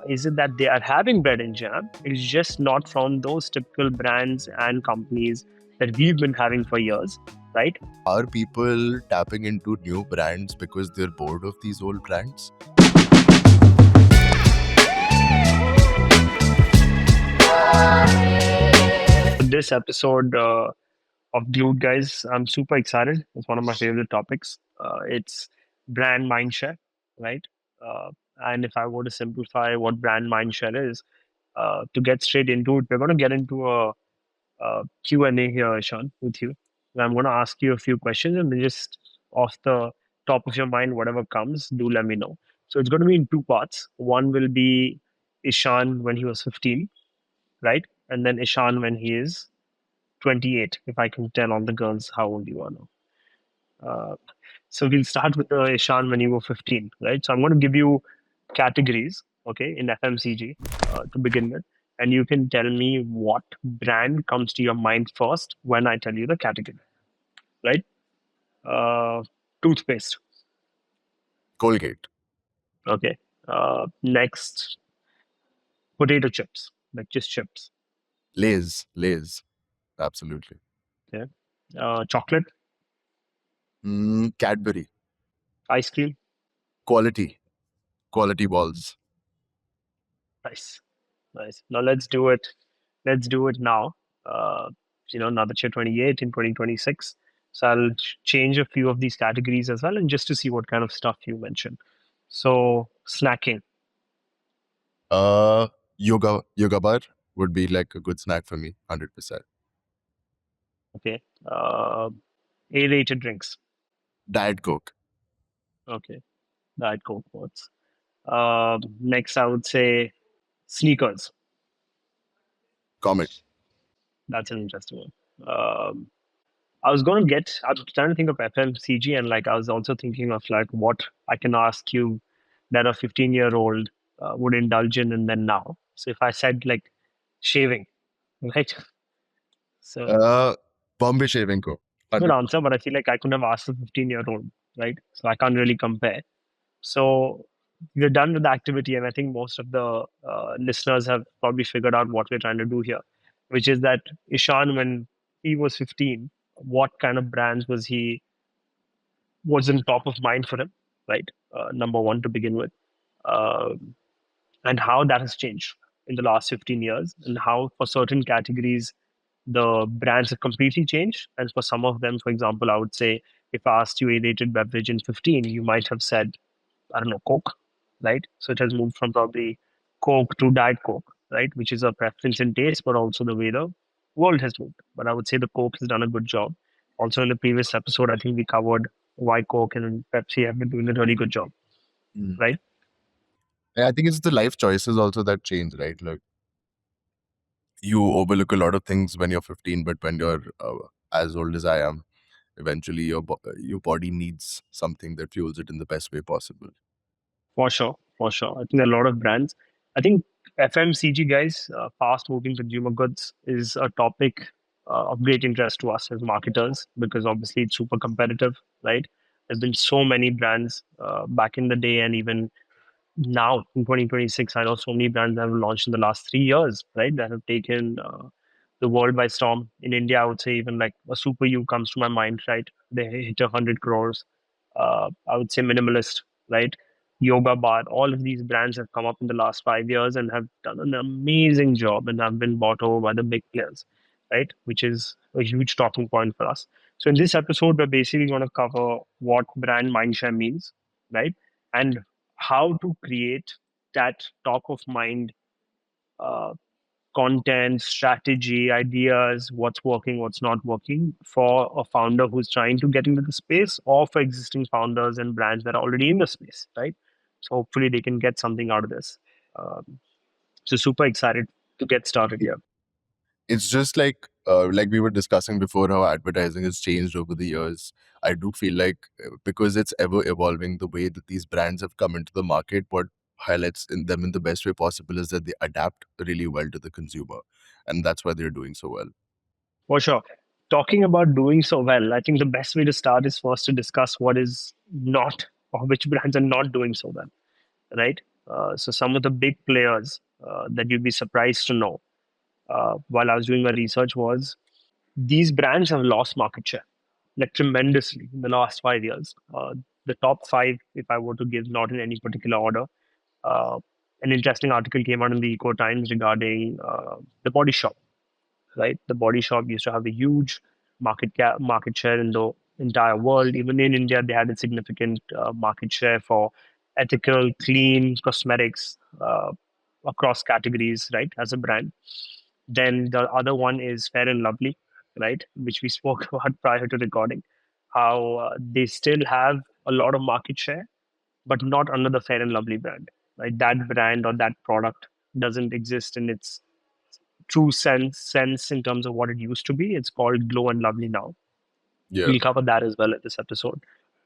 is it that they are having bread and jam? It's just not from those typical brands and companies that we've been having for years, right? Are people tapping into new brands because they're bored of these old brands? This episode of Glued, guys, I'm super excited. It's one of my favorite topics. It's brand mindshare, right? Uh, and if I were to simplify what brand mindshare is, to get straight into it, we're going to get into a Q&A here, Sean, with you. And I'm going to ask you a few questions, and then just off the top of your mind, whatever comes, do let me know. So it's going to be in two parts. One will be Ishan when he was 15, right? And then Ishan when he is 28, if I can tell all the girls how old you are now. So we'll start with Ishan when you were 15, right? So I'm going to give you categories, okay, in FMCG to begin with. And you can tell me what brand comes to your mind first when I tell you the category, right? Uh, Toothpaste, Colgate, okay. Next, potato chips, like just chips, Lay's, absolutely. okay. Chocolate, Cadbury, ice cream, quality balls. nice, nice. Now let's do it. Let's do it now. Uh, now that you're 28 in 2026. So I'll change a few of these categories as well, and just to see what kind of stuff you mentioned. So snacking, Uh, yoga bar would be like a good snack for me, 100%. okay. Aerated drinks, Diet Coke, okay. Diet Coke works. Next, I would say sneakers. Comet, That's an interesting one. I was trying to think of FMCG, and like I was also thinking of like what I can ask you that a 15-year-old would indulge in and then now. So if I said like shaving, right? So uh, Bombay Shaving Co. good 100. answer, but I feel like I couldn't have asked a 15-year-old, right? So I can't really compare. So we're done with the activity, and I think most of the listeners have probably figured out what we're trying to do here, which is that Ishan, when he was 15, what kind of brands was in top of mind for him, right? Number one to begin with, Um and how that has changed in the last 15 years, and how for certain categories the brands have completely changed, and for some of them, for example, I would say if I asked you a rated beverage in 15, you might have said, I don't know, Coke, right? So it has moved from probably Coke to Diet Coke, right? Which is a preference in taste, but also the way the world has moved. But I would say the Coke has done a good job. Also, in the previous episode, I think we covered why Coke and Pepsi have been doing a really good job, Mm. right? I think it's the life choices also that change, right? Like you overlook a lot of things when you're 15, but when you're as old as I am, eventually your body needs something that fuels it in the best way possible. For sure, for sure. I think there are a lot of brands. I think FMCG guys, fast moving consumer goods, is a topic of great interest to us as marketers because obviously it's super competitive, right? There's been so many brands back in the day, and even now in 2026, I know so many brands that have launched in the last 3 years, right? That have taken the world by storm. In India, I would say even like a Super U comes to my mind, right? They hit 100 crores. I would say Minimalist, right? Yoga Bar, all of these brands have come up in the last 5 years and have done an amazing job and have been bought over by the big players, right? Which is a huge talking point for us. So in this episode, we're basically going to cover what brand mindshare means, right? And how to create that top of mind uh, content, strategy, ideas, what's working, what's not working for a founder who's trying to get into the space, or for existing founders and brands that are already in the space, right? So hopefully they can get something out of this. So super excited to get started here. It's just like we were discussing before how advertising has changed over the years. I do feel like because it's ever evolving, the way that these brands have come into the market, what highlights in them in the best way possible is that they adapt really well to the consumer, and that's why they're doing so well. For sure. Talking about doing so well, I think the best way to start is first to discuss what is not, or which brands are not doing so well, right? So some of the big players that you'd be surprised to know while I was doing my research was these brands have lost market share like tremendously in the last 5 years. The top five, if I were to give, not in any particular order, uh, an interesting article came out in the Eco Times regarding the Body Shop. Right, the Body Shop used to have a huge market share in the entire world. Even in India, they had a significant market share for ethical, clean cosmetics across categories. Right, as a brand. Then the other one is Fair and Lovely, right, which we spoke about prior to recording. How they still have a lot of market share, but not under the Fair and Lovely brand. Right, that brand or that product doesn't exist in its true sense in terms of what it used to be. It's called Glow and Lovely now. Yeah. We'll cover that as well in this episode.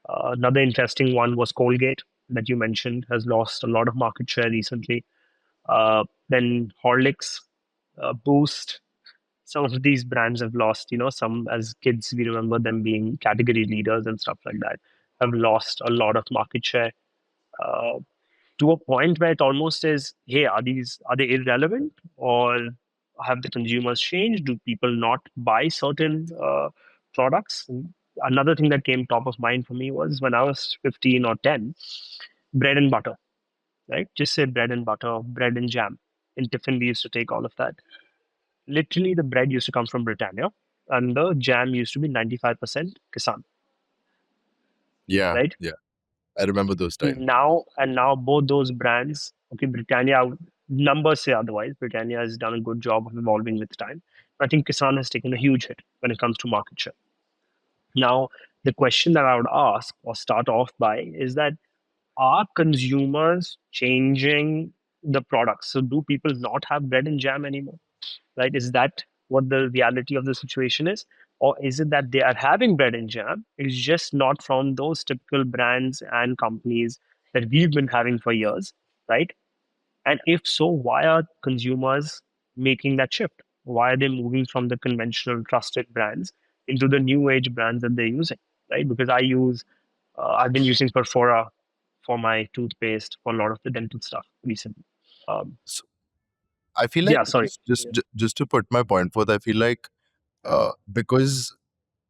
Another interesting one was Colgate that you mentioned has lost a lot of market share recently. Then Horlicks, Boost. Some of these brands have lost. Some as kids we remember them being category leaders and stuff like that. Have lost a lot of market share. Uh, to a point where it almost is, hey, are they irrelevant, or have the consumers changed? Do people not buy certain products? Another thing that came top of mind for me was when I was 15 or 10, bread and butter, right? Just say bread and butter, bread and jam. In tiffin, we used to take all of that. Literally, the bread used to come from Britannia, and the jam used to be 95% Kisan, Yeah. right? Yeah. I remember those times. Now both those brands, okay, Britannia, numbers say otherwise. Britannia has done a good job of evolving with time. I think Kisan has taken a huge hit when it comes to market share. Now, the question that I would ask or start off by is that, are consumers changing the products? So do people not have bread and jam anymore? Right? Is that what the reality of the situation is? Or is it that they are having bread and jam? It's just not from those typical brands and companies that we've been having for years, right? And if so, why are consumers making that shift? Why are they moving from the conventional trusted brands into the new age brands that they're using, right? Because I've been using Perfora for my toothpaste for a lot of the dental stuff recently. So I feel like Yeah, sorry. just to put my point forth, I feel like because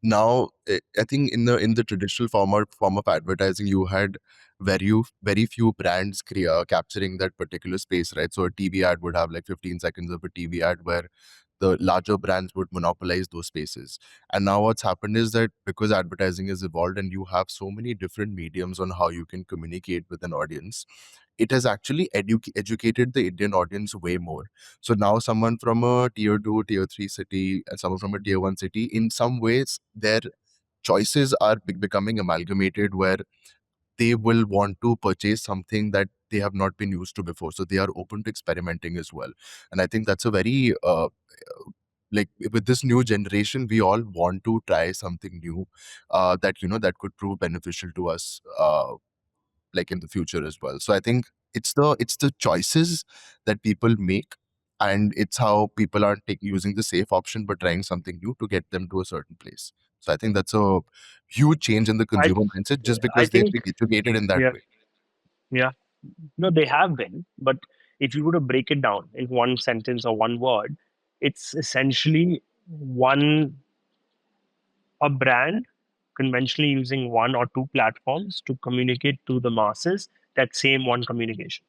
now I think in the traditional form of advertising, you had very few brands capturing that particular space, right? So a TV ad would have like 15 seconds of a TV ad where the larger brands would monopolize those spaces. And now what's happened is that because advertising has evolved and you have so many different mediums on how you can communicate with an audience, it has actually educated the Indian audience way more. So now someone from a tier 2, tier 3 city and someone from a tier 1 city, in some ways, their choices are becoming amalgamated where they will want to purchase something that they have not been used to before. So they are open to experimenting as well. And I think that's a very, like with this new generation, we all want to try something new that could prove beneficial to us. Like in the future as well. So I think it's the choices that people make, and it's how people are using the safe option but trying something new to get them to a certain place. So I think that's a huge change in the I consumer mindset just I because they've think been educated in that yeah, way. yeah. No, they have been, but if you were to break it down in one sentence or one word, it's essentially one a brand conventionally using one or two platforms to communicate to the masses that same one communication.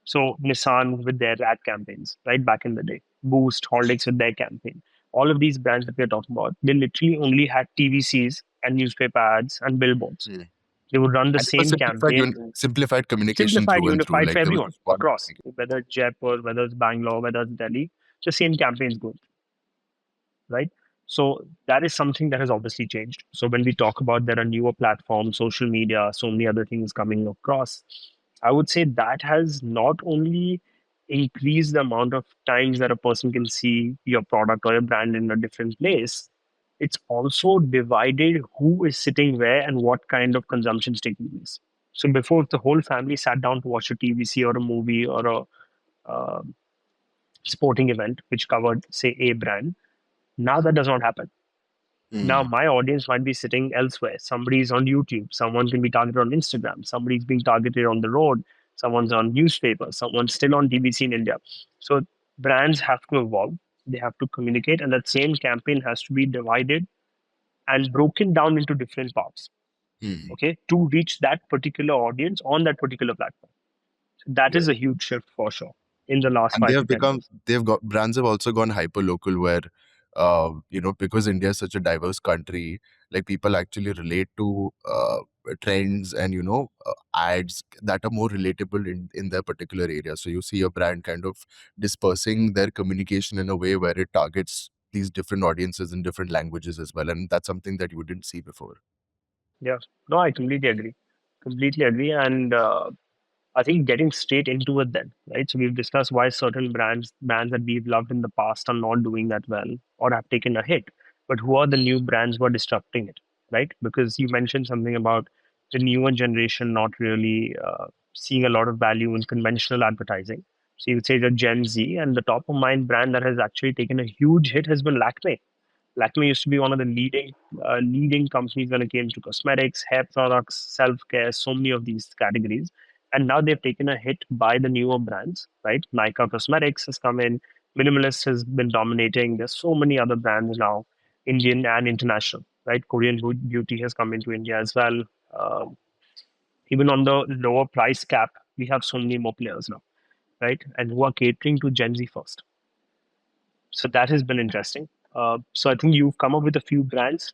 So Nissan with their ad campaigns, right back in the day, Boost, Horlicks with their campaign. All of these brands that we're talking about, they literally only had TVCs and newspaper ads and billboards. Mm. They would run the And it was same campaign, simplified communication simplified, through and through. unified for Like there was everyone just one across, communication. whether it's Jaipur, whether it's Bangalore, whether it's Delhi, the same campaigns going, right? So that is something that has obviously changed. So when we talk about there are newer platforms, social media, so many other things coming across, I would say that has not only increased the amount of times that a person can see your product or your brand in a different place, it's also divided who is sitting where and what kind of consumption is taking place. So before, if the whole family sat down to watch a TVC or a movie or a uh, sporting event which covered, say, a brand, now that does not happen. Now Mm. my audience might be sitting elsewhere. Somebody's on YouTube. Someone can be targeted on Instagram. Somebody's being targeted on the road. someone's on newspaper, someone's still on TBC in India. So brands have to evolve, they have to communicate, and that same campaign has to be divided and broken down into different parts, Hmm. okay, to reach that particular audience on that particular platform. So that Yeah. is a huge shift for sure in the last And they five to have ten become, years. they've got, brands have also gone hyper local where, because India is such a diverse country, like people actually relate to trends and, ads that are more relatable in their particular area. So you see a brand kind of dispersing their communication in a way where it targets these different audiences in different languages as well. And that's something that you didn't see before. Yeah, no, I completely agree. Completely agree. And I think getting straight into it then, right? So we've discussed why certain brands that we've loved in the past are not doing that well or have taken a hit. But who are the new brands who are disrupting it, right? Because you mentioned something about the newer generation not really seeing a lot of value in conventional advertising. So you would say the Gen Z, and the top of mind brand that has actually taken a huge hit has been Lakme. Lakme used to be one of the leading companies when it came to cosmetics, hair products, self care, so many of these categories. And now they've taken a hit by the newer brands, right? Nykaa Cosmetics has come in, Minimalist has been dominating. There's so many other brands now, Indian and international, right? Korean beauty has come into India as well. Um, Even on the lower price cap, we have so many more players now, right? And who are catering to Gen Z first. So that has been interesting. So I think you've come up with a few brands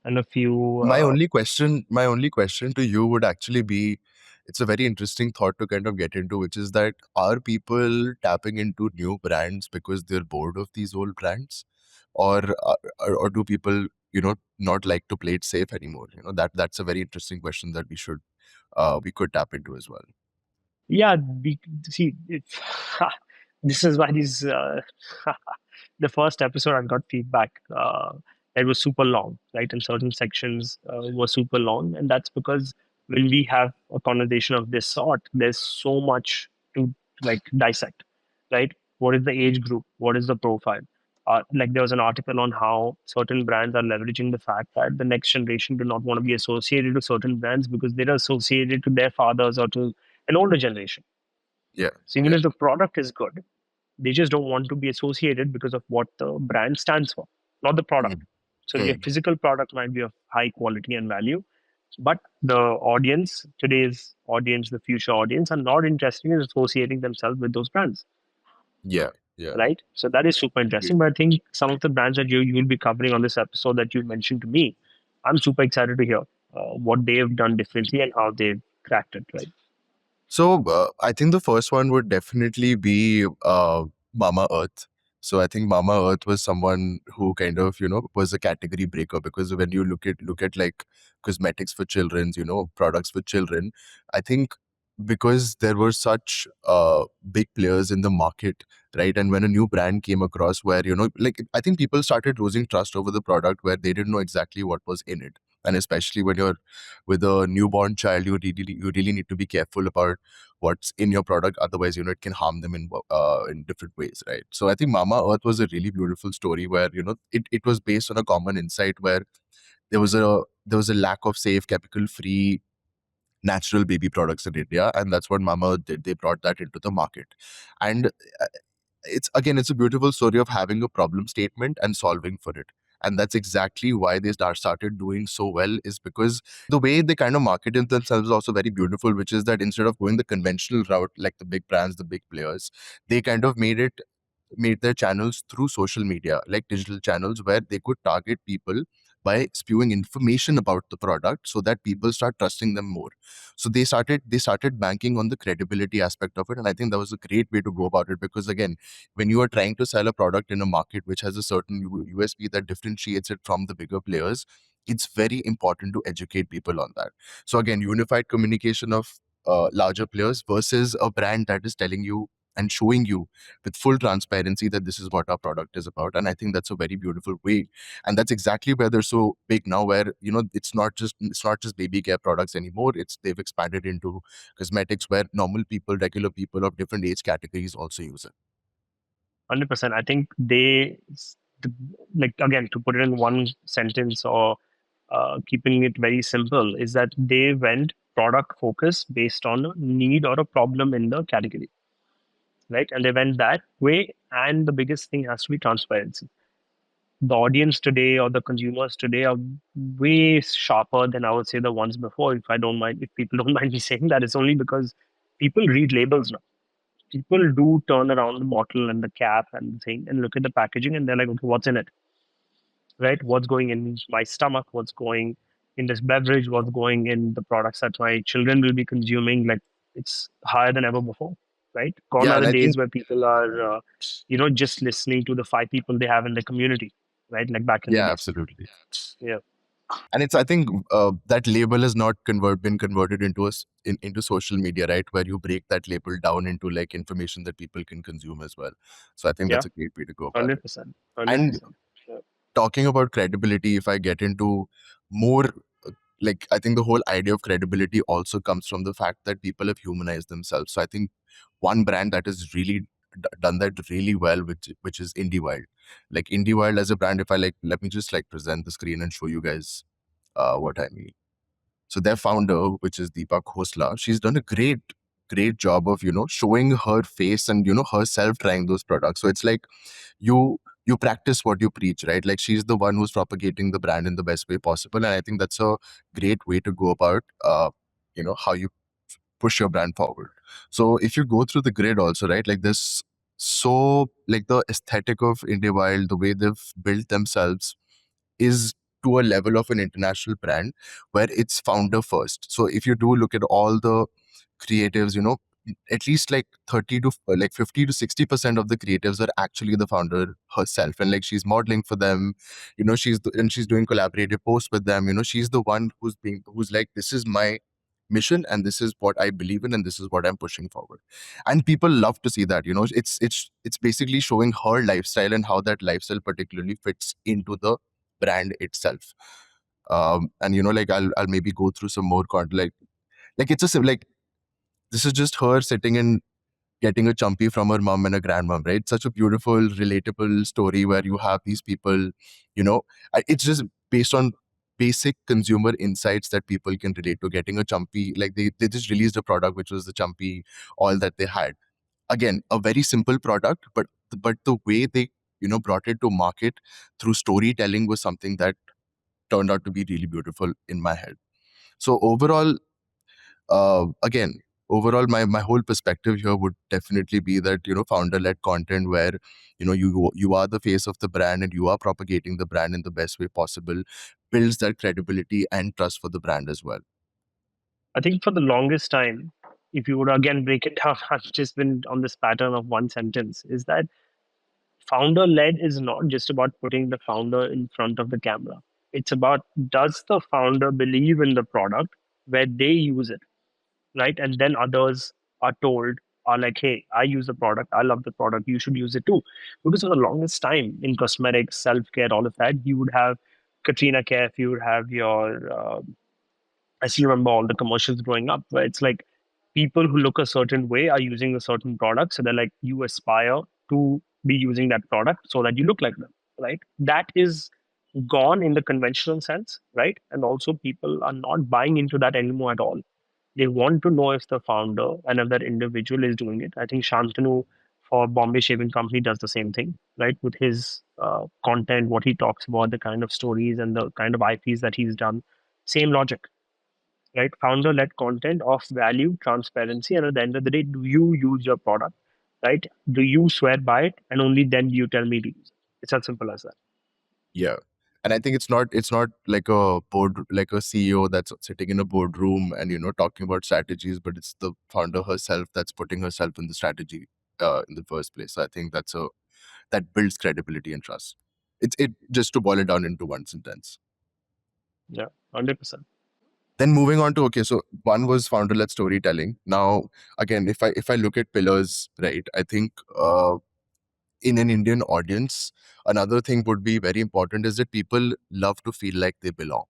and a few. My only question to you would actually be, it's a very interesting thought to kind of get into, which is that are people tapping into new brands because they're bored of these old brands, or or do people not like to play it safe anymore? That's a very interesting question that we could tap into as well. Yeah, see, this is why these. The first episode, I got feedback. It was super long, right? And certain sections were super long, and that's because when we have a conversation of this sort, there's so much to like dissect, right? What is the age group? What is the profile? Like there was an article on how certain brands are leveraging the fact that the next generation do not want to be associated with certain brands because they're associated to their fathers or to an older generation. Yeah, So even yeah. if the product is good, they just don't want to be associated because of what the brand stands for, not the product. Hmm. So your Hmm. physical product might be of high quality and value, but the audience, today's audience, the future audience, are not interested in associating themselves with those brands, Yeah, yeah. right? So that is super interesting. Agreed. But I think some of the brands that you'll be covering on this episode that you mentioned to me, I'm super excited to hear what they've done differently and how they've cracked it, right? So I think the first one would definitely be Mama Earth. So I think Mama Earth was someone who kind of was a category breaker, because when you look at like cosmetics for children's, products for children, I think because there were such big players in the market, right? And when a new brand came across where like I think people started losing trust over the product where they didn't know exactly what was in it, and especially when you're with a newborn child, you really need to be careful about what's in your product. Otherwise, it can harm them in different ways, right? So I think Mama Earth was a really beautiful story where it was based on a common insight where there was a lack of safe, chemical free, natural baby products in India, and that's what Mama Earth did. They brought that into the market, and it's a beautiful story of having a problem statement and solving for it. And that's exactly why they started doing so well, is because the way they kind of marketed themselves is also very beautiful, which is that instead of going the conventional route like the big brands, the big players, they kind of made their channels through social media, like digital channels, where they could target people by spewing information about the product so that people start trusting them more. So they started banking on the credibility aspect of it, and I think that was a great way to go about it, because again, when you are trying to sell a product in a market which has a certain USP that differentiates it from the bigger players, it's very important to educate people on that. So again, unified communication of larger players versus a brand that is telling you and showing you with full transparency that this is what our product is about. And I think that's a very beautiful way, and that's exactly where they're so big now, where it's not just baby care products anymore. They've expanded into cosmetics where normal people, regular people of different age categories also use it. 100%. I think like, again, to put it in one sentence or keeping it very simple, is that they went product focus based on a need or a problem in the category, right? And they went that way. And the biggest thing has to be transparency. The audience today or the consumers today are way sharper than I would say the ones before. If I don't mind, if people don't mind me saying that, it's only because people read labels now. People do turn around the bottle and the cap and the thing and look at the packaging and they're like, okay, what's in it? Right? What's going in my stomach? What's going in this beverage? What's going in the products that my children will be consuming? Like it's higher than ever before, right? Gone Yeah, are and the I think days where people are, just listening to the five people they have in the community, right? Like back in the yeah, days. absolutely. Yeah. And it's, I think, that label has not been converted into into social media, right, where you break that label down into like information that people can consume as well. So I think Yeah. that's a great way to go about it. 100%. And 100%. Yeah. talking about credibility, if I get into more, like, I think the whole idea of credibility also comes from the fact that people have humanized themselves. So I think one brand that has really done that really well, which is Indie Wild. Like Indie Wild as a brand, if I like, let me just like present the screen and show you guys what I mean. So their founder, which is Deepa Khosla, she's done a great job of, showing her face and, herself trying those products. So it's like you practice what you preach, right? Like she's the one who's propagating the brand in the best way possible. And I think that's a great way to go about, how you push your brand forward. So if you go through the grid also, right, like this, so like the aesthetic of India Wild, the way they've built themselves is to a level of an international brand where it's founder first. So if you do look at all the creatives, at least like 30 to like 50 to 60% of the creatives are actually the founder herself, and like she's modeling for them, and she's doing collaborative posts with them. She's the one who's like, this is my mission and this is what I believe in and this is what I'm pushing forward. And people love to see that. It's basically showing her lifestyle and how that lifestyle particularly fits into the brand itself. And like I'll maybe go through some more content, like it's like, this is just her sitting and getting a chumpy from her mom and a grandmom, right? Such a beautiful, relatable story where you have these people, you know, it's just based on basic consumer insights that people can relate to. Getting a chumpy, like they just released a product which was the chumpy all that they had. Again, a very simple product, but the way they, brought it to market through storytelling was something that turned out to be really beautiful in my head. So again, overall, my whole perspective here would definitely be that, founder led content where, you are the face of the brand and you are propagating the brand in the best way possible, builds that credibility and trust for the brand as well. I think for the longest time, if you would again break it down, I've just been on this pattern of one sentence, is that founder led is not just about putting the founder in front of the camera. It's about, does the founder believe in the product where they use it, right? And then others are told, are like, hey, I use the product, I love the product, you should use it too. Because for the longest time in cosmetics, self care, all of that, you would have Katrina Kaif, you would have your I still remember all the commercials growing up where it's like people who look a certain way are using a certain product. So they're like, you aspire to be using that product so that you look like them, right? That is gone in the conventional sense, right? And also, people are not buying into that anymore at all. They want to know if the founder and if that individual is doing it. I think Shantanu for Bombay Shaving Company does the same thing, right? With his content, what he talks about, the kind of stories and the kind of IPs that he's done. Same logic, right? Founder led content of value, transparency, and at the end of the day, do you use your product, right? Do you swear by it, and only then do you tell me to use it? It's as simple as that. Yeah. And I think it's not like a CEO that's sitting in a boardroom and, talking about strategies, but it's the founder herself that's putting herself in the strategy in the first place. So I think that builds credibility and trust. It just to boil it down into one sentence. Yeah, 100%. Then moving on to, okay, so one was founder led storytelling. Now again, if I look at pillars, right, I think in an Indian audience, another thing would be very important is that people love to feel like they belong.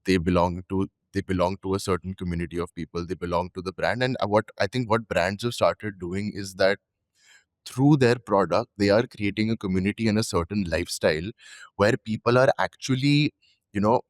They belong to a certain community of people. They belong to the brand. And what brands have started doing is that through their product, they are creating a community and a certain lifestyle where people are actually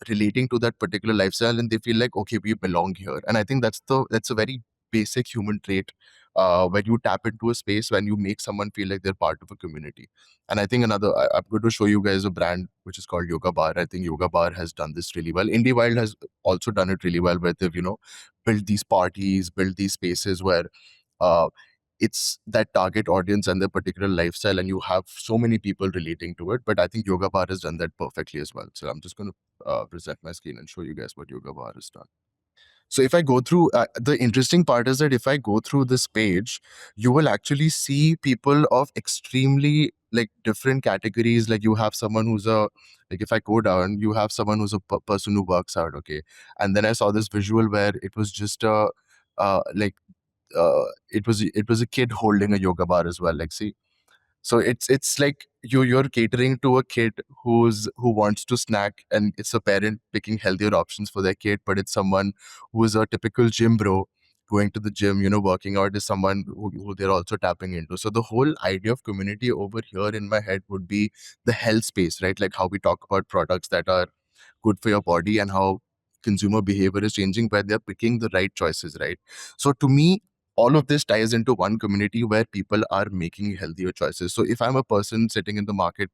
relating to that particular lifestyle, and they feel like, okay, we belong here. And I think that's a very basic human trait, when you tap into a space, when you make someone feel like they're part of a community. And I think I'm going to show you guys a brand which is called Yoga Bar. I think Yoga Bar has done this really well. Indie Wild has also done it really well, where they've built these parties, built these spaces where uh, it's that target audience and their particular lifestyle, and you have so many people relating to it. But I think Yoga Bar has done that perfectly as well. So I'm just going to present my screen and show you guys what Yoga Bar has done. So if I go through, the interesting part is that if I go through this page, you will actually see people of extremely like different categories. Like you have someone who's like if I go down, you have someone who's a person who works out. Okay. And then I saw this visual where it was just like it was a kid holding a yoga bar as well. Like, see, so it's like you're catering to a kid who wants to snack, and it's a parent picking healthier options for their kid, but it's someone who is a typical gym bro going to the gym, working out, is someone who they're also tapping into. So the whole idea of community over here in my head would be the health space, right? Like how we talk about products that are good for your body, and how consumer behavior is changing where they're picking the right choices, right? So to me, all of this ties into one community where people are making healthier choices. So if I'm a person sitting in the market,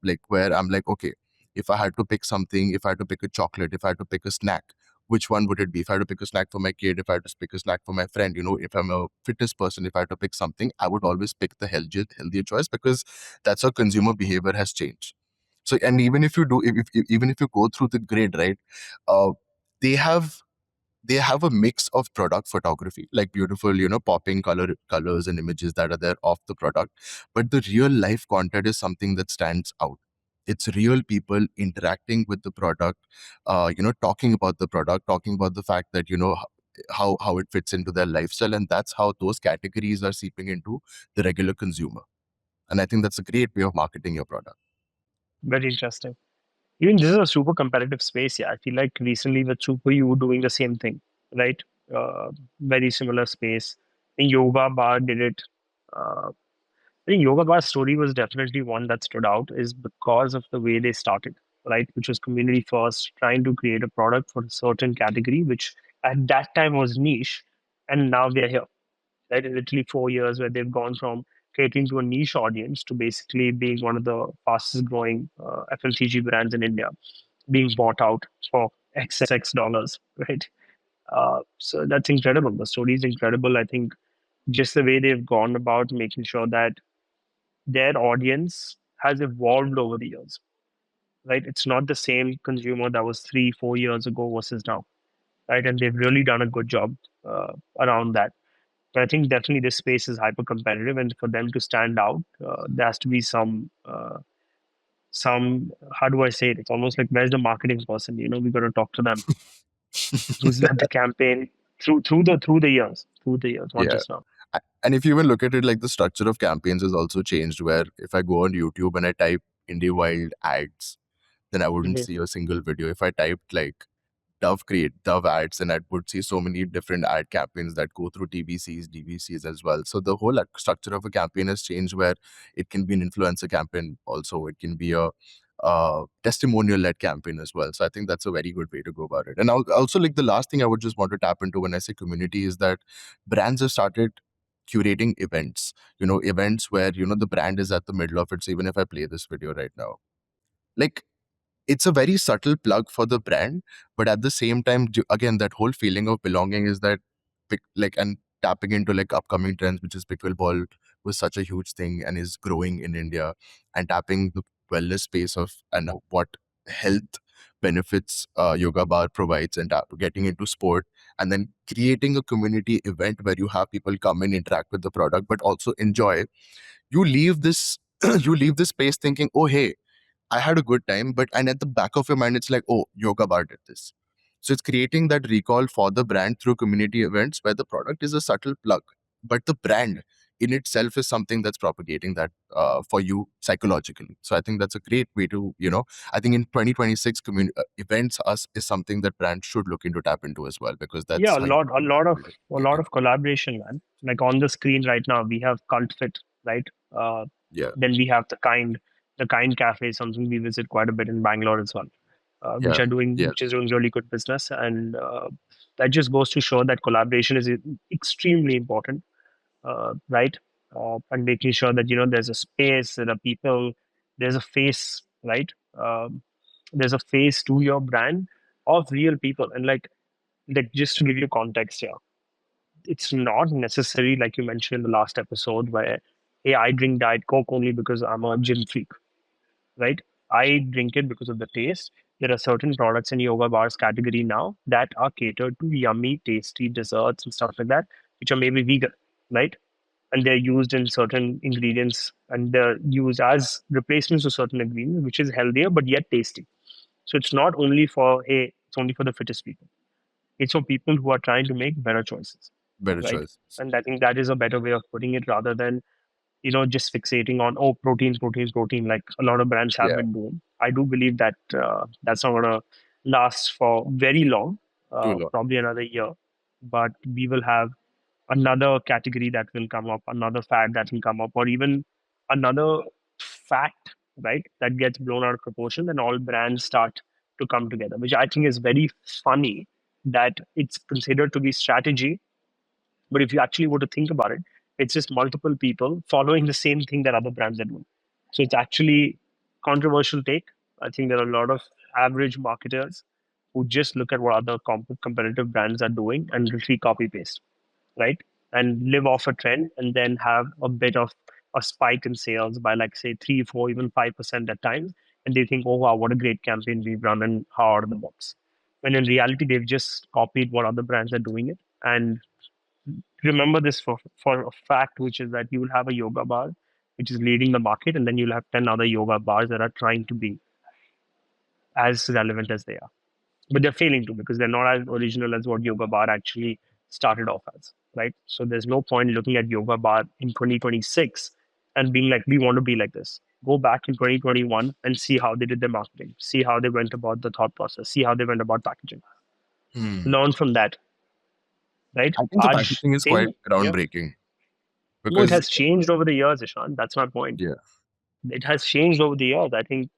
like where I'm like, okay, if I had to pick something, if I had to pick a chocolate, if I had to pick a snack, which one would it be? If I had to pick a snack for my kid, if I had to pick a snack for my friend, if I'm a fitness person, if I had to pick something, I would always pick the healthier choice, because that's how consumer behavior has changed. So, and even if you do, even if you go through the grid, right, uh, they have they have a mix of product photography, like beautiful, popping colors and images that are there of the product. But the real life content is something that stands out. It's real people interacting with the product, talking about the product, talking about the fact that, how it fits into their lifestyle. And that's how those categories are seeping into the regular consumer. And I think that's a great way of marketing your product. Very interesting. Even this is a super competitive space. Yeah, I feel like recently with Super, you were doing the same thing, right? Very similar space. I think Yoga Bar did it. I think Yoga Bar's story was definitely one that stood out, is because of the way they started, right? Which was community first, trying to create a product for a certain category, which at that time was niche, and now they're here, right? In literally 4 years, where they've gone from catering to a niche audience to basically being one of the fastest growing FMCG brands in India, being bought out for XX dollars, right? So that's incredible. The story is incredible. I think just the way they've gone about making sure that their audience has evolved over the years, right? It's not the same consumer that was 3, 4 years ago versus now, right? And they've really done a good job around that. But I think definitely this space is hyper competitive, and for them to stand out, there has to be some. How do I say it? It's almost like, where's the marketing person? We got to talk to them. Who's led the campaign through the years, not Yeah. just now. And if you even look at it, like the structure of campaigns has also changed, where if I go on YouTube and I type Indie Wild ads, then I wouldn't Mhm. see a single video. If I typed like Dove ads, and I would see so many different ad campaigns that go through TBCs, DVCs as well. So the whole structure of a campaign has changed, where it can be an influencer campaign also. It can be a testimonial led campaign as well. So I think that's a very good way to go about it. And also, like, the last thing I would just want to tap into when I say community is that brands have started curating events, events where, the brand is at the middle of it. So even if I play this video right now, like, it's a very subtle plug for the brand, but at the same time, again, that whole feeling of belonging is that, and tapping into like upcoming trends, which is pickleball was such a huge thing and is growing in India, and tapping the wellness space of and what health benefits yoga bar provides, and getting into sport, and then creating a community event where you have people come and interact with the product but also enjoy. You leave this you leave this space thinking, oh hey, I had a good time, but and at the back of your mind, it's like, oh, Yoga Bar did this. So it's creating that recall for the brand through community events where the product is a subtle plug, but the brand in itself is something that's propagating that for you psychologically. So I think that's a great way to, I think in 2026, events us is something that brands should look into tap into as well, because Yeah, that's a how you lot, a lot of build a a lot community. of collaboration, man. Like on the screen right now, we have Cult Fit, right? Yeah. Then we have the Kind Cafe, something we visit quite a bit in Bangalore as well. Yeah. Yeah. which is doing really good business, and that just goes to show that collaboration is extremely important, right? And making sure that there's a space, there are people, there's a face, right? There's a face to your brand of real people, and like just to give you context here, it's not necessary like you mentioned in the last episode where, hey, I drink Diet Coke only because I'm a gym freak, right? I drink it because of the taste. There are certain products in yoga bars category now that are catered to yummy, tasty desserts and stuff like that, which are maybe vegan, right? And they're used in certain ingredients and they're used as replacements to certain ingredients, which is healthier but yet tasty. So it's not only for, hey, it's only for the fittest people. It's for people who are trying to make better choices, Better right? choice. And I think that is a better way of putting it rather than just fixating on, oh, protein, protein, protein, like a lot of brands have Yeah. been doing. I do believe that that's not going to last for very long, Too long. probably another year. But we will have another category that will come up, another fad that will come up, or even another fact, right, that gets blown out of proportion, and all brands start to come together, which I think is very funny that it's considered to be strategy, but if you actually were to think about it, it's just multiple people following the same thing that other brands are doing. So it's actually controversial take. I think there are a lot of average marketers who just look at what other competitive brands are doing and literally copy paste, right? And live off a trend and then have a bit of a spike in sales by like say 3, 4, even 5% at times. And they think, oh wow, what a great campaign we've run and how out of the box. When in reality, they've just copied what other brands are doing it. And remember this for a fact, which is that you will have a yoga bar which is leading the market, and then you'll have 10 other yoga bars that are trying to be as relevant as they are. But they're failing to because they're not as original as what yoga bar actually started off as, right? So there's no point looking at yoga bar in 2026 and being like, we want to be like this. Go back in 2021 and see how they did their marketing, see how they went about the thought process, see how they went about packaging. Hmm. Learn from that, right? I think the Aj, packaging is quite same. Yeah. groundbreaking No, it because has changed over the years, Ishan. That's my point. yeah, It has changed over the years. I think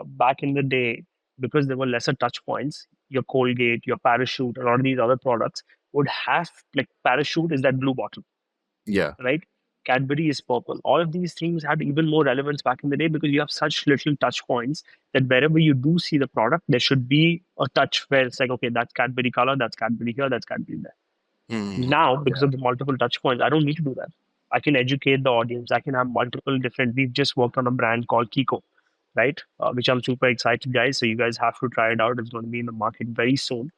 back in the day, because there were lesser touch points, your Colgate, your Parachute, a lot of these other products would have, like, Parachute is that blue bottle, yeah, right? Cadbury is purple. All of these things had even more relevance back in the day because you have such little touch points that wherever you do see the product, there should be a touch where it's like, okay, that's Cadbury color, that's Cadbury here, that's Cadbury there. hmm, Now, because yeah. of the multiple touch points, I don't need to do that. I can educate the audience. I can have multiple different. We've just worked on a brand called Kiko, right? Which I'm super excited, guys. So you guys have to try it out. It's going to be in the market very soon.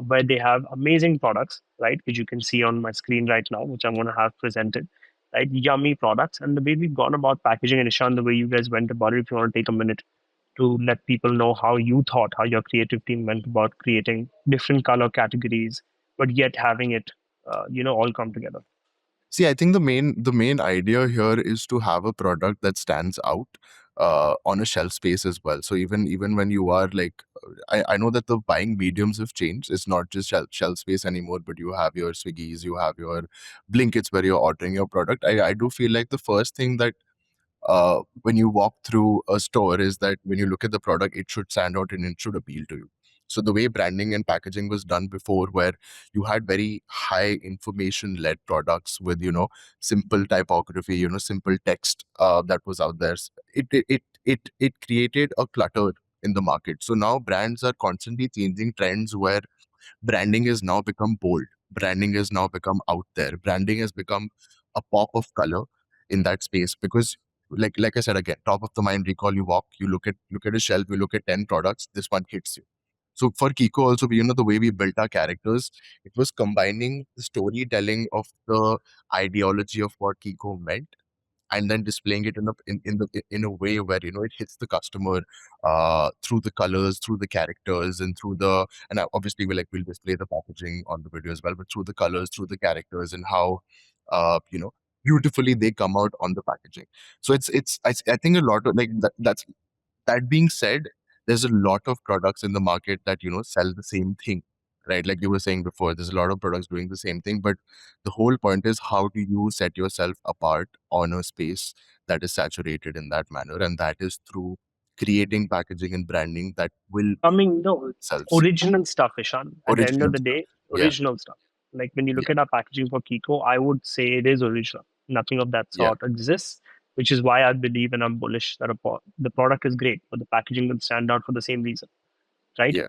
Where they have amazing products, right? Which you can see on my screen right now, which I'm going to have presented, right? Yummy products. And the way we've gone about packaging, and Ishan, the way you guys went about it, if you want to take a minute to let people know how you thought, how your creative team went about creating different color categories, but yet having it, all come together. See, I think the main idea here is to have a product that stands out on a shelf space as well. So even when you are like, I know that the buying mediums have changed. It's not just shelf space anymore, but you have your Swiggies, you have your Blinkits where you're ordering your product. I do feel like the first thing that when you walk through a store is that when you look at the product, it should stand out and it should appeal to you. So the way branding and packaging was done before, where you had very high information led products with simple typography, simple text that was out there, it created a clutter in the market. So now brands are constantly changing trends where branding has now become bold, branding has now become out there, branding has become a pop of color in that space. Because like I said, again, top of the mind recall, you walk, you look at a shelf, you look at 10 products, this one hits you. So for Kiko also, the way we built our characters, it was combining the storytelling of the ideology of what Kiko meant, and then displaying it in a way where it hits the customer through the colors, through the characters, and obviously we'll display the packaging on the video as well, but through the colors, through the characters, and how uh, you know beautifully they come out on the packaging. So I think a lot of like that being said, there's a lot of products in the market that sell the same thing, right? Like you were saying before, there's a lot of products doing the same thing, but the whole point is, how do you set yourself apart on a space that is saturated in that manner? And that is through creating packaging and branding that will Coming, no, selves original stuff, Ishan. At the end of original the stuff. day, Yeah, original stuff. Like when you yeah, look at our packaging for Kiko, I would say it is original. Nothing of that yeah, sort exists, which is why I believe and I'm bullish that the product is great, but the packaging will stand out for the same reason, right? yeah.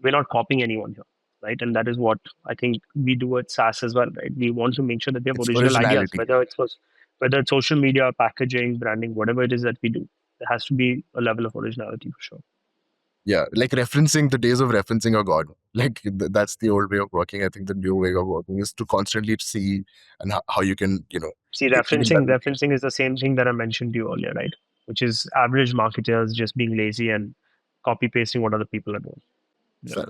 We're not copying anyone here, right? And that is what I think we do at SAS as well, right? We want to make sure that we have It's original ideas, originality. whether it's social media, packaging, branding, whatever it is that we do. There has to be a level of originality for sure. Yeah, like referencing the days of referencing are gone. Like that's the old way of working. I think the new way of working is to constantly see and how you can, See, even better. referencing is the same thing that I mentioned to you earlier, right? Which is average marketers just being lazy and copy pasting what other people are doing. Yeah.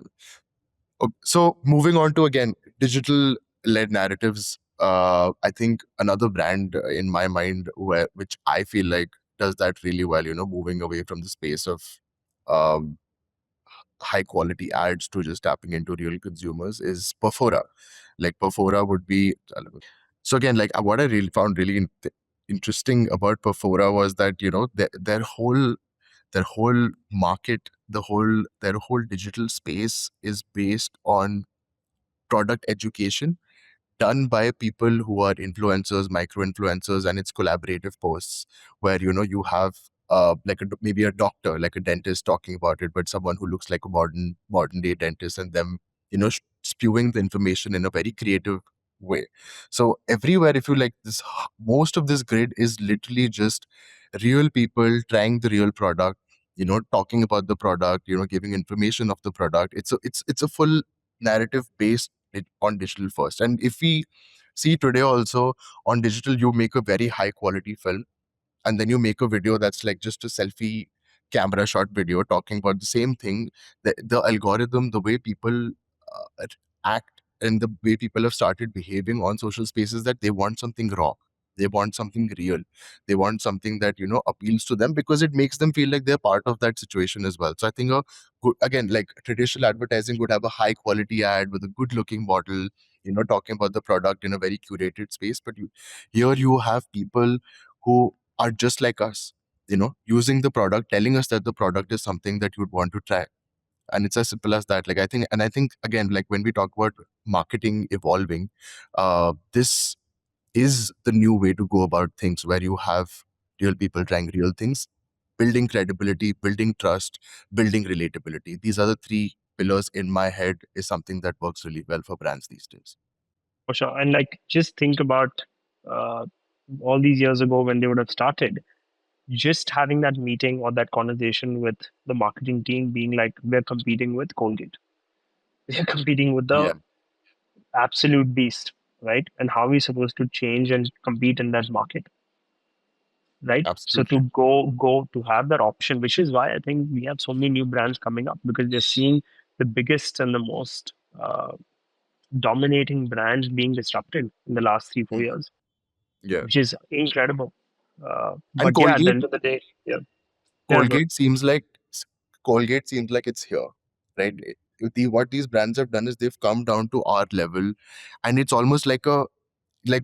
So, so moving on to again digital led narratives. I think another brand in my mind which I feel like does that really well. Moving away from the space of um, high quality ads to just tapping into real consumers is Perfora. Like Perfora would be so again, like what I really found really interesting about Perfora was that their whole market, their whole digital space is based on product education done by people who are influencers, micro influencers, and it's collaborative posts where you have like maybe a doctor, like a dentist talking about it, but someone who looks like a modern day dentist, and them spewing the information in a very creative way. So everywhere, if you like this, most of this grid is literally just real people trying the real product. Talking about the product. Giving information of the product. It's a full narrative based on digital first. And if we see today also on digital, you make a very high quality film and then you make a video that's like just a selfie camera shot video talking about the same thing. The algorithm, the way people act and the way people have started behaving on social spaces, that they want something raw, they want something real, they want something that appeals to them because it makes them feel like they're part of that situation as well. So I think a good, again, like traditional advertising would have a high quality ad with a good looking model, talking about the product in a very curated space. But here you have people who are just like us, using the product, telling us that the product is something that you'd want to try. And it's as simple as that. Like I think again, like when we talk about marketing evolving, this is the new way to go about things, where you have real people trying real things, building credibility, building trust, building relatability. These are the three pillars in my head, is something that works really well for brands these days. For sure. And like, just think about uh, all these years ago when they would have started, just having that meeting or that conversation with the marketing team being like, we're competing with Colgate. We're competing with the Yeah, absolute beast, right? And how are we supposed to change and compete in that market, right? So to absolutely. go to have that option, which is why I think we have so many new brands coming up because they're seeing the biggest and the most dominating brands being disrupted in the last 3 4 years, Yeah. which is incredible. And But yeah, at the end of the day, yeah, yeah, go. Colgate seems like Colgate seems like it's here, right? What these brands have done is they've come down to our level, and it's almost like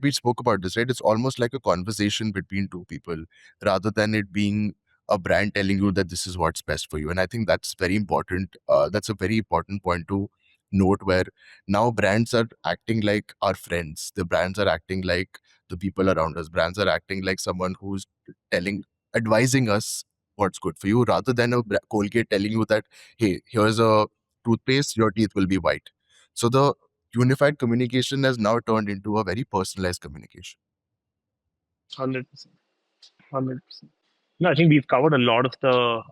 we spoke about this, right? It's almost like a conversation between two people rather than it being a brand telling you that this is what's best for you. And I think that's very important. That's a very important point to note, where now brands are acting like our friends. The brands are acting like the people around us. Brands are acting like someone who's advising us what's good for you, rather than a Colgate telling you that, hey, here's a toothpaste, your teeth will be white. So the unified communication has now turned into a very personalized communication. 100%, 100%. No, I think we've covered a lot of the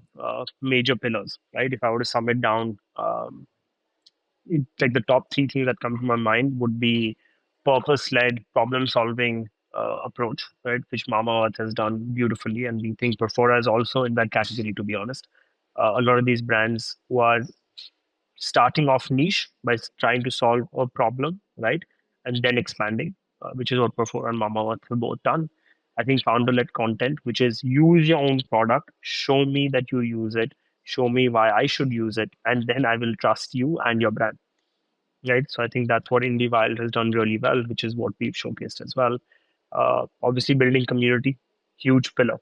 major pillars, right? If I were to sum it down, like the top three things that come to my mind would be purpose-led problem-solving approach, right? Which Mama Earth has done beautifully, and we think Perfora is also in that category. To be honest, a lot of these brands who are starting off niche by trying to solve a problem, right? And then expanding, which is what Perfor and Mama Earth have both done. I think founder-led content, which is use your own product, show me that you use it, show me why I should use it, and then I will trust you and your brand, right? So I think that's what Indie Wild has done really well, which is what we've showcased as well. Obviously, building community, huge pillar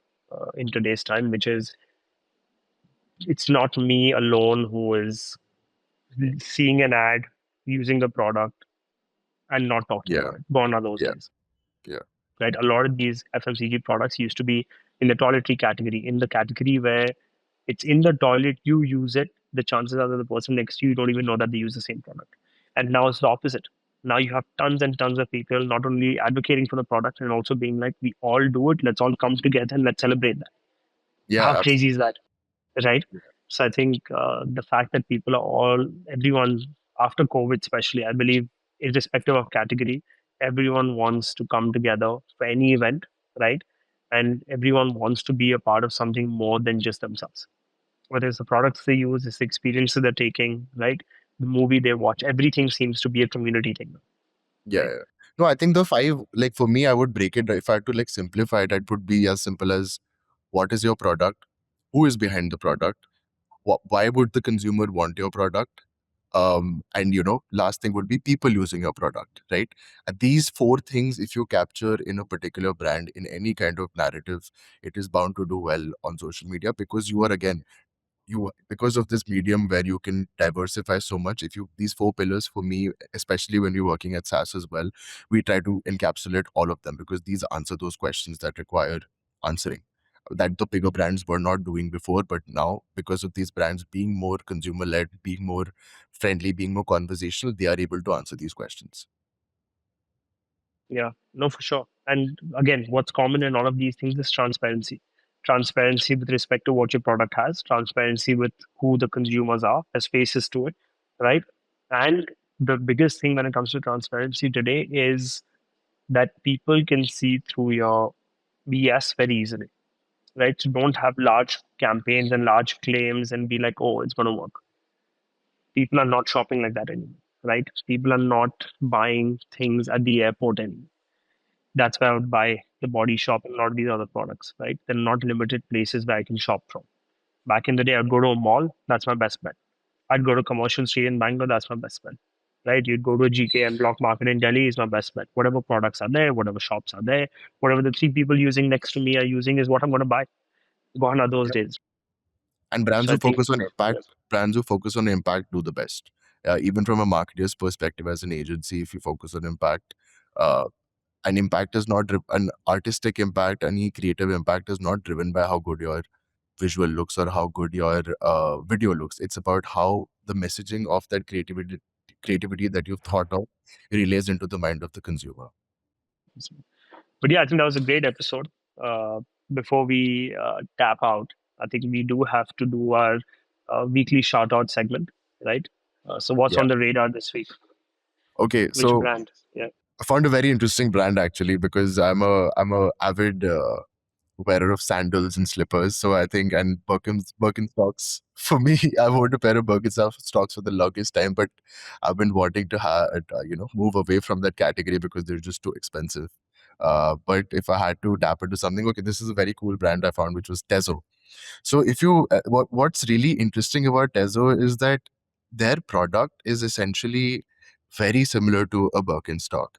in today's time, which is It's not me alone who is seeing an ad, using the product, and not talking Yeah, about it. Gone are those yeah, days, yeah, right? A lot of these FMCG products used to be in the toiletry category, in the category where it's in the toilet, you use it. The chances are that the person next to you don't even know that they use the same product. And now it's the opposite. Now you have tons and tons of people not only advocating for the product and also being like, we all do it. Let's all come together and let's celebrate that. How yeah, crazy is that? Right? absolutely. So I think the fact that people are everyone after COVID, especially, I believe, irrespective of category, everyone wants to come together for any event, right? And everyone wants to be a part of something more than just themselves. Whether it's the products they use, it's the experiences they're taking, right? The movie they watch, everything seems to be a community thing, Yeah, right? yeah. No, I think the five, like for me, I would break it. If I had to like simplify it, it would be as simple as what is your product, who is behind the product, why would the consumer want your product, and last thing would be people using your product, right? And these four things, if you capture in a particular brand in any kind of narrative, it is bound to do well on social media, because you are, again, you, because of this medium where you can diversify so much. If you, these four pillars for me, especially when we're working at SaaS as well, we try to encapsulate all of them, because these answer those questions that require answering, that the bigger brands were not doing before, but now, because of these brands being more consumer led, being more friendly, being more conversational, they are able to answer these questions. Yeah, no, for sure. And again, what's common in all of these things is transparency. Transparency with respect to what your product has, transparency with who the consumers are, has faces to it, right? And the biggest thing when it comes to transparency today is that people can see through your BS very easily, right? So don't have large campaigns and large claims and be like, oh, it's going to work. People are not shopping like that anymore, right? People are not buying things at the airport anymore. That's why I would buy the Body Shop and a lot of these other products, right? They're not limited places where I can shop from. Back in the day, I'd go to a mall, that's my best bet. I'd go to commercial street in Bangalore, that's my best bet. Right? You'd go to a GK and block market in Delhi is my best bet. Whatever products are there, whatever shops are there, whatever the three people using next to me are using is what I'm going to buy. Gone are those days. And So I think, yeah, brands who focus on impact do the best. Even from a marketer's perspective, as an agency, if you focus on impact, uh, an impact is not an artistic impact, any creative impact is not driven by how good your visual looks or how good your video looks. It's about how the messaging of that creativity that you've thought of relays into the mind of the consumer. but yeah, I think that was a great episode. Uh, Before we tap out, I think we do have to do our weekly shout out segment, right? So what's Yeah. on the radar this week? Okay. Which So brand? Yeah. I found a very interesting brand, actually, because I'm a avid wearer of sandals and slippers. So I think, and Birkenstocks. For me, I've owned a pair of Birkenstocks for the longest time, but I've been wanting to move away from that category because they're just too expensive. But if I had to tap into something, okay, this is a very cool brand I found, which was Tezo. So if you, what's really interesting about Tezo is that their product is essentially very similar to a Birkenstock,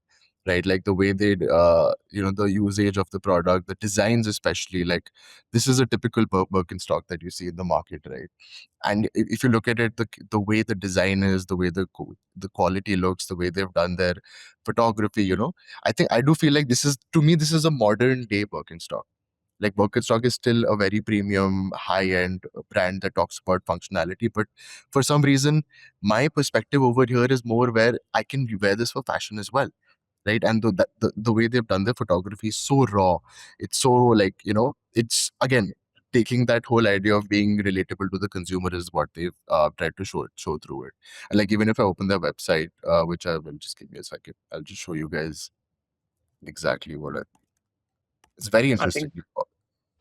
right? Like the way they, the usage of the product, the designs, especially, like this is a typical Birkenstock that you see in the market, right? And if you look at it, the way the design is, the way the quality looks, the way they've done their photography, I think, I do feel like this is, to me, this is a modern day Birkenstock. Like Birkenstock is still a very premium, high-end brand that talks about functionality. But for some reason, my perspective over here is more where I can wear this for fashion as well, right? And the way they've done their photography is so raw. It's so, like, it's, again, taking that whole idea of being relatable to the consumer is what they've tried to show through it. And like, even if I open their website, which I will, just give me a second, I'll just show you guys exactly it's very I think interesting.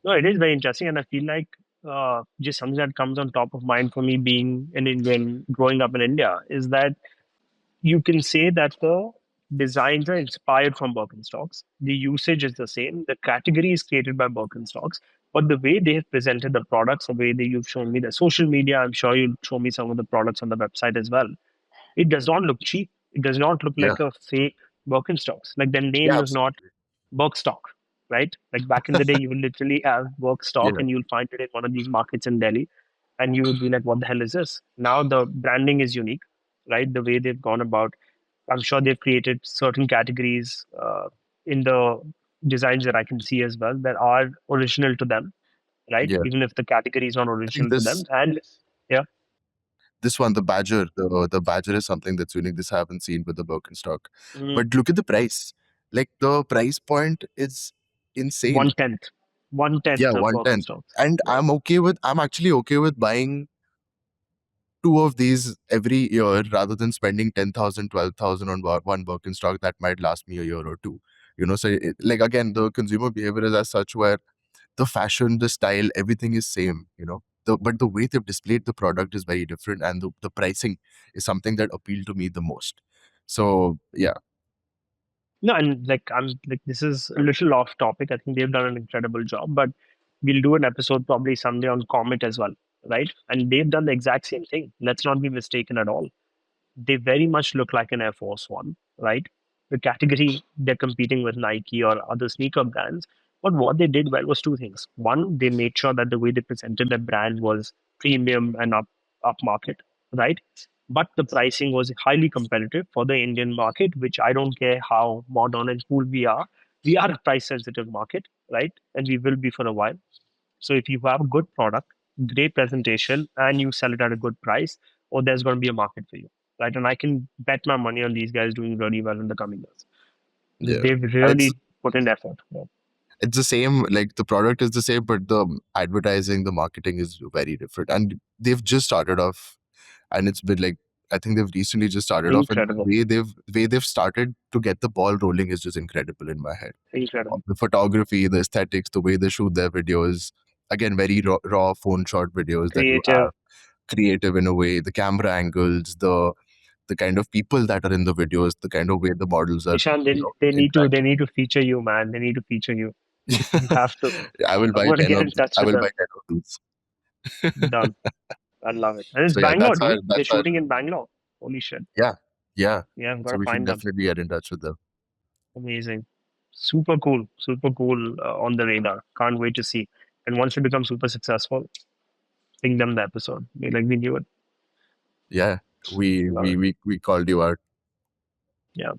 no, it is very interesting, and I feel like just something that comes on top of mind for me being an Indian, growing up in India, is that you can say that the designs are inspired from Birkenstocks. The usage is the same. The category is created by Birkenstocks. But the way they have presented the products, the way that you've shown me the social media, I'm sure you'll show me some of the products on the website as well. It does not look cheap. It does not look Yeah. like a fake Birkenstocks. Like their name Yeah, is not absolutely. Birkstock, right? Like back in the day, you will literally have Birkstock Yeah, and you'll find it in one of these markets in Delhi. and you would be like, what the hell is this? Now the branding is unique, right? The way they've gone about, I'm sure they've created certain categories in the designs that I can see as well that are original to them, right? Yeah. Even if the category is not I think original to them. this And yeah, this one, the Badger, the Badger is something that's unique. This I haven't seen with the Birkenstock. mm, But look at the price. Like the price point is insane. 1/10, one Yeah, tenth of 110. Birkenstocks. And Yeah. I'm actually okay with buying two of these every year rather than spending 10,000, 12,000 on one Birkenstock that might last me a year or two. So like again, the consumer behavior is as such where the fashion, the style, everything is same. But the way they've displayed the product is very different, and the pricing is something that appealed to me the most. So yeah, No, and like I'm like this is a little off topic. I think they've done an incredible job, but we'll do an episode probably someday on Comet as well, right? And they've done the exact same thing. Let's not be mistaken at all. They very much look like an Air Force One, right? The category they're competing with Nike or other sneaker brands. But what they did well was two things. One, they made sure that the way they presented their brand was premium and up market, right? But the pricing was highly competitive for the Indian market, which I don't care how modern and cool we are. We are a price sensitive market, right? And we will be for a while. So if you have a good product, great presentation, and you sell it at a good price, or there's going to be a market for you, right? And I can bet my money on these guys doing really well in the coming years because yeah, they've and it's really put in effort. Yeah. it's the same. Like the product is the same, but the advertising, the marketing is very different. And they've just started off, and it's been like I think they've recently just started off, and Incredible, the way they've started to get the ball rolling is just incredible in my head. incredible, The photography, the aesthetics, the way they shoot their videos. Again, very raw phone shot videos that you creative. have, creative in a way. The camera angles, the kind of people that are in the videos, the kind of way the models are, Ishan, they interacting. need to feature you, man. They need to feature you. You have to. I will I'm buy going to 10 get of in touch I with will buy them. 10 of these. Done. I love it. And it's So yeah, Bangalore, dude. They're shooting in Bangalore. Holy shit. yeah, yeah. Yeah, I've got So to we should find them. definitely get in touch with them. Amazing. Super cool on the radar. Can't wait to see. And once you become super successful, ping them the episode. Like we knew it. Yeah, we Love we it. we we called you out. Yeah.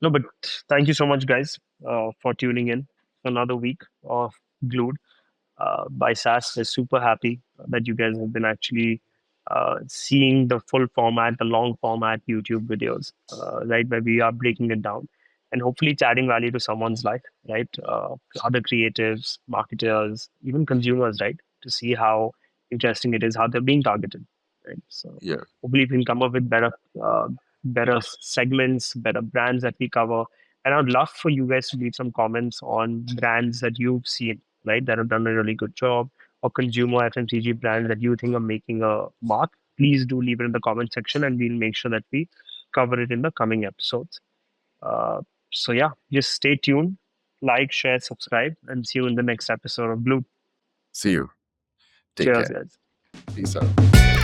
No, but thank you so much, guys, for tuning in for another week of Glued. By SAS. We're super happy that you guys have been actually seeing the full format, the long format YouTube videos, right, where we are breaking it down. And hopefully it's adding value to someone's life, right? Other creatives, marketers, even consumers, right? To see how interesting it is, how they're being targeted, right? So Yeah. hopefully we can come up with better segments, better brands that we cover. And I'd love for you guys to leave some comments on brands that you've seen, right, that have done a really good job, or consumer FMCG brands that you think are making a mark. Please do leave it in the comment section, and we'll make sure that we cover it in the coming episodes. Uh, so yeah, just stay tuned, like, share, subscribe, and see you in the next episode of Blue. See you. Take Cheers, care. guys. Peace out.